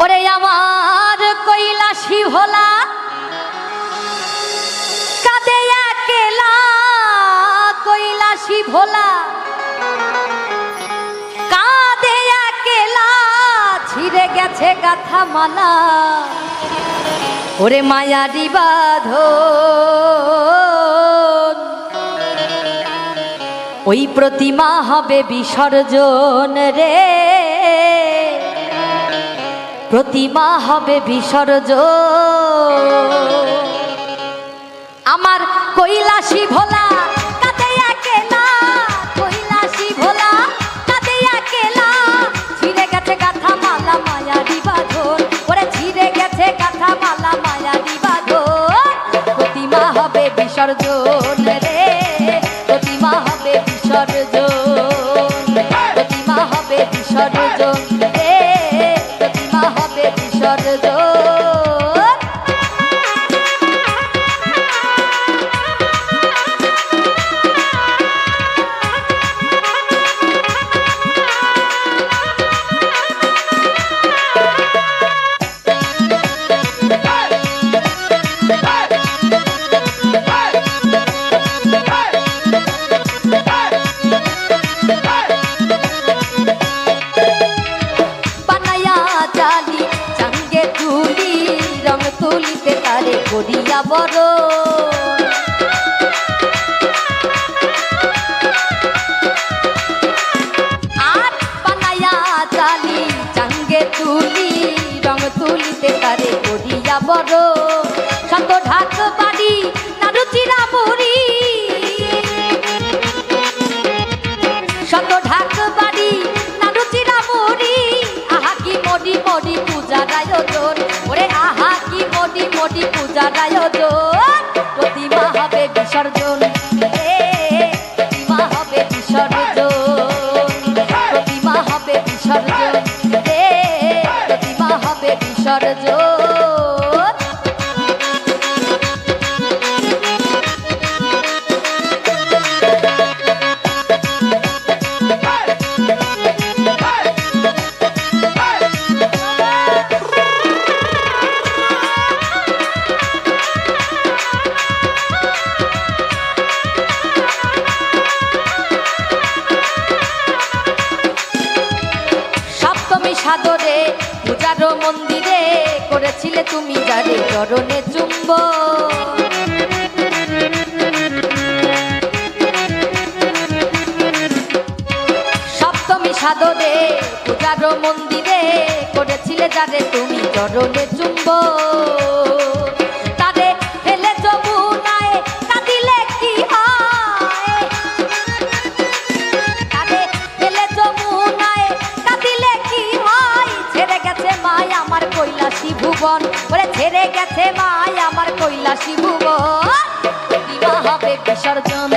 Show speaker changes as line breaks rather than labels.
ওরে আমার কৈলাসী ভোলা কাঁদে একলা, কৈলাসী ভোলা কাঁদে একলা, ছিঁড়ে গেছে গাথা মালা। ওরে মায়ারি বাঁধন, ওই প্রতিমা হবে বিসর্জন রে, প্রতিমা হবে বিসর্জন। আমার কৈলাসী ভোলা কাঁদে একলা, কৈলাসী ভোলা কাঁদে একলা, ছিঁড়ে গেছে গাথা মালা মায়ারি বাঁধন। ওরে ছিঁড়ে গেছে গাথা মালা মায়ারি বাঁধন, প্রতিমা হবে বিসর্জন রে, প্রতিমা হবে বিসর্জন, প্রতিমা হবে বিসর্জন রে, প্রতিমা হবে বিসর্জন। করিয়া বড় আর বানায়া জালি চাঙ্গে তুলি, রং তুলিতে তারে করিয়া বড়। শত ঢাক বাড়ি নারুচিরা মুড়ি, শত ঢাক বাড়ি নারুচিরা মুড়ি, আহা কি মরি মরি পূজার আয়োজন। ওরে আহা কি মরি মরি পূজার আয়োজন, প্রতিমা হবে বিসর্জন রে, প্রতিমা হবে বিসর্জন, প্রতিমা হবে বিসর্জন রে, প্রতিমা হবে বিসর্জন। সাদরে পূজার মন্দিরে করেছিলে তুমি যারে চরণে চুম্বন। সপ্তমী সাদরে পূজার মন্দিরে করেছিলে যারে তুমি চরণে চুম্বন। তারে ফেলে যমুনায় কাঁদিলে কি হয়, তারে ফেলে যমুনায় কাঁদিলে কি হয়, ছেড়ে গেছে মায় আমার কৈলাসী ভুবন। ওরে ছেড়ে গেছে মায় আমার কৈলাসী ভুবন, প্রতিমা হবে বিসর্জন